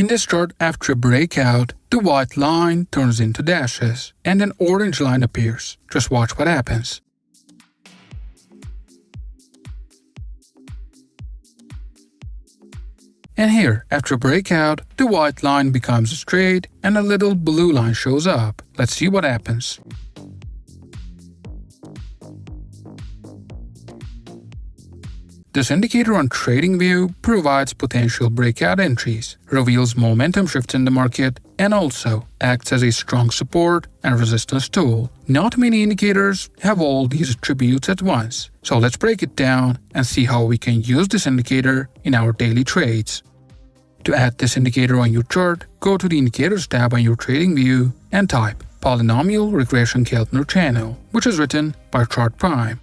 In this chart, after a breakout, the white line turns into dashes, and an orange line appears. Just watch what happens. And here, after a breakout, the white line becomes straight and a little blue line shows up. Let's see what happens. This indicator on TradingView provides potential breakout entries, reveals momentum shifts in the market, and also acts as a strong support and resistance tool. Not many indicators have all these attributes at once, so let's break it down and see how we can use this indicator in our daily trades. To add this indicator on your chart, go to the Indicators tab on your TradingView and type Polynomial Regression Keltner Channel, which is written by Chart Prime.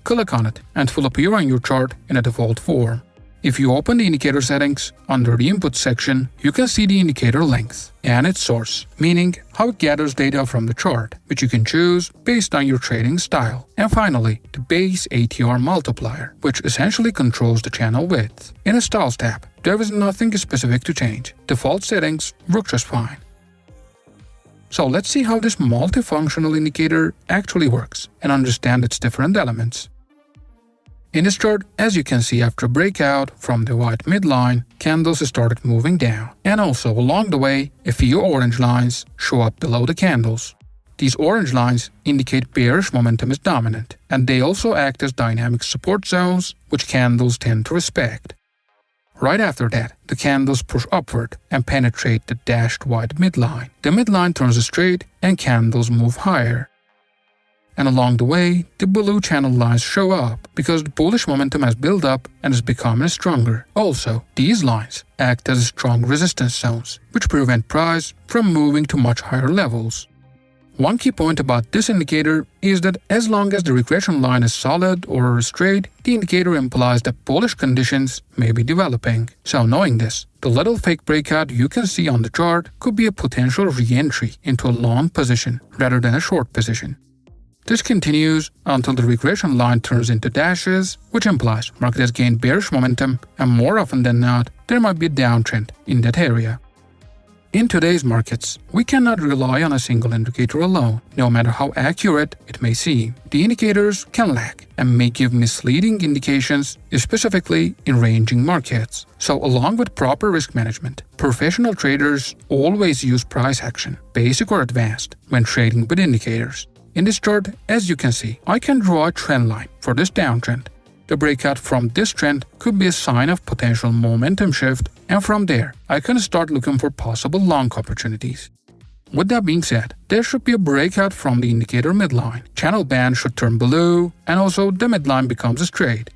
Click on it and it will appear on your chart in a default form. If you open the indicator settings, under the input section, you can see the indicator length and its source, meaning how it gathers data from the chart, which you can choose based on your trading style. And finally, the base ATR multiplier, which essentially controls the channel width. In the Styles tab, there is nothing specific to change. Default settings work just fine. So let's see how this multifunctional indicator actually works and understand its different elements. In this chart, as you can see, after a breakout from the white midline, candles started moving down. And also along the way, a few orange lines show up below the candles. These orange lines indicate bearish momentum is dominant, and they also act as dynamic support zones, which candles tend to respect. Right after that, the candles push upward and penetrate the dashed white midline. The midline turns straight and candles move higher. And along the way, the blue channel lines show up because the bullish momentum has built up and is becoming stronger. Also, these lines act as strong resistance zones, which prevent price from moving to much higher levels. One key point about this indicator is that as long as the regression line is solid or straight, the indicator implies that bullish conditions may be developing. So knowing this, the little fake breakout you can see on the chart could be a potential re-entry into a long position rather than a short position. This continues until the regression line turns into dashes, which implies market has gained bearish momentum and more often than not, there might be a downtrend in that area. In today's markets, we cannot rely on a single indicator alone, no matter how accurate it may seem. The indicators can lag and may give misleading indications, specifically in ranging markets. So along with proper risk management, professional traders always use price action, basic or advanced, when trading with indicators. In this chart, as you can see, I can draw a trend line for this downtrend. The breakout from this trend could be a sign of potential momentum shift, and from there, I can start looking for possible long opportunities. With that being said, there should be a breakout from the indicator midline. Channel band should turn blue, and also the midline becomes straight.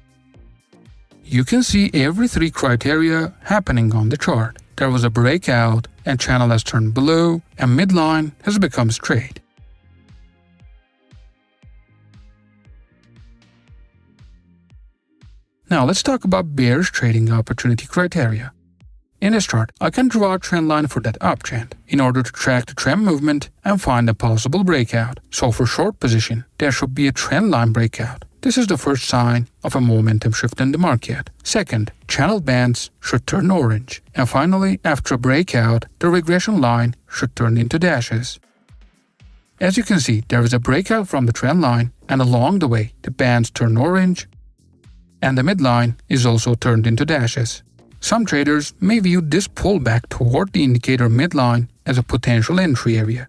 You can see every three criteria happening on the chart. There was a breakout, and channel has turned blue, and midline has become straight. Now let's talk about bearish trading opportunity criteria. In this chart, I can draw a trend line for that uptrend in order to track the trend movement and find a possible breakout. So for short position, there should be a trend line breakout. This is the first sign of a momentum shift in the market. Second, channel bands should turn orange. And finally, after a breakout, the regression line should turn into dashes. As you can see, there is a breakout from the trend line, and along the way, the bands turn orange, and the midline is also turned into dashes. Some traders may view this pullback toward the indicator midline as a potential entry area.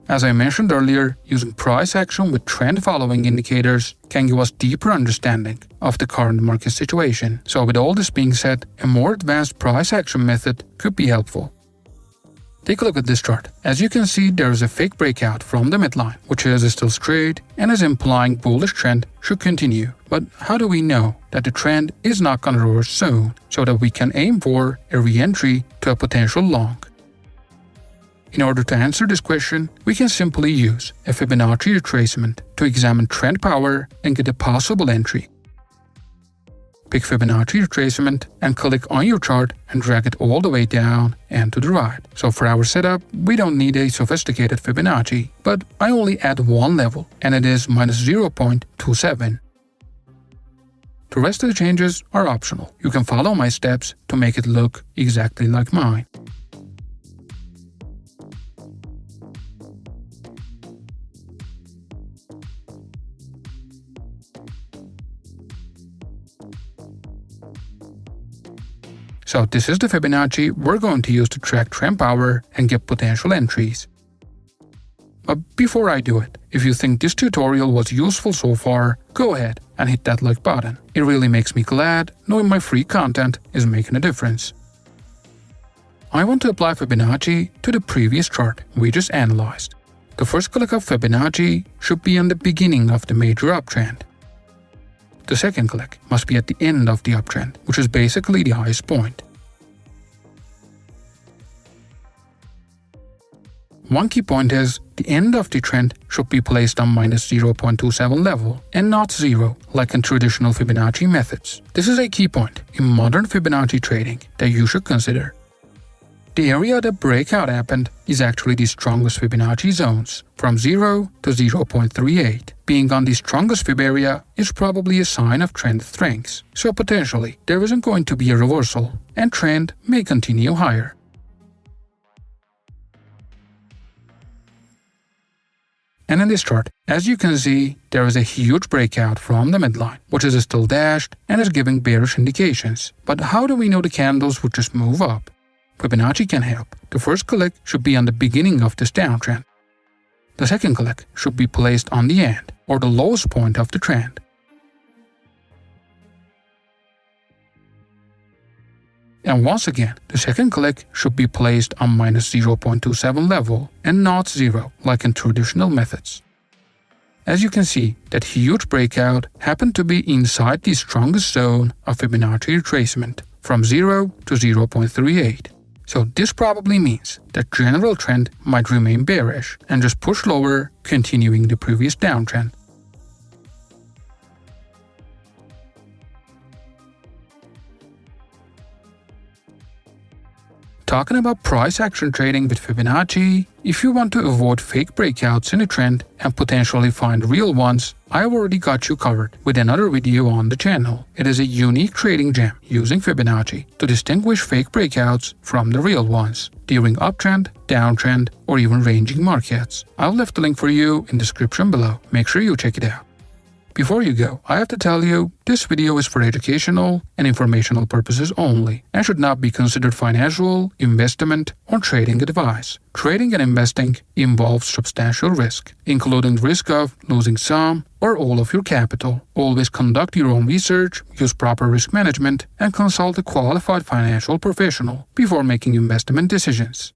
As I mentioned earlier, using price action with trend-following indicators can give us deeper understanding of the current market situation. So with all this being said, a more advanced price action method could be helpful. Take a look at this chart. As you can see, there is a fake breakout from the midline, which is still straight and is implying bullish trend should continue. But how do we know that the trend is not going to reverse soon, so that we can aim for a re-entry to a potential long? In order to answer this question, we can simply use a Fibonacci retracement to examine trend power and get a possible entry. Pick Fibonacci retracement and click on your chart and drag it all the way down and to the right. So for our setup, we don't need a sophisticated Fibonacci, but I only add one level, and it is -0.27. The rest of the changes are optional. You can follow my steps to make it look exactly like mine. So this is the Fibonacci we're going to use to track trend power and get potential entries. But before I do it, if you think this tutorial was useful so far, go ahead and hit that like button. It really makes me glad knowing my free content is making a difference. I want to apply Fibonacci to the previous chart we just analyzed. The first click of Fibonacci should be on the beginning of the major uptrend. The second click must be at the end of the uptrend, which is basically the highest point. One key point is, the end of the trend should be placed on minus 0.27 level and not 0 like in traditional Fibonacci methods. This is a key point in modern Fibonacci trading that you should consider. The area that breakout happened is actually the strongest Fibonacci zones, from 0 to 0.38. Being on the strongest Fib area is probably a sign of trend strength, so potentially there isn't going to be a reversal, and trend may continue higher. And in this chart, as you can see, there is a huge breakout from the midline, which is still dashed and is giving bearish indications. But how do we know the candles would just move up? Fibonacci can help. The first click should be on the beginning of this downtrend. The second click should be placed on the end, or the lowest point of the trend. And once again, the second click should be placed on minus 0.27 level and not 0 like in traditional methods. As you can see, that huge breakout happened to be inside the strongest zone of Fibonacci retracement, from 0 to 0.38. So this probably means that general trend might remain bearish and just push lower, continuing the previous downtrend. Talking about price action trading with Fibonacci, if you want to avoid fake breakouts in a trend and potentially find real ones, I've already got you covered with another video on the channel. It is a unique trading gem using Fibonacci to distinguish fake breakouts from the real ones during uptrend, downtrend, or even ranging markets. I'll left the link for you in the description below. Make sure you check it out. Before you go, I have to tell you, this video is for educational and informational purposes only and should not be considered financial, investment, or trading advice. Trading and investing involves substantial risk, including risk of losing some or all of your capital. Always conduct your own research, use proper risk management, and consult a qualified financial professional before making investment decisions.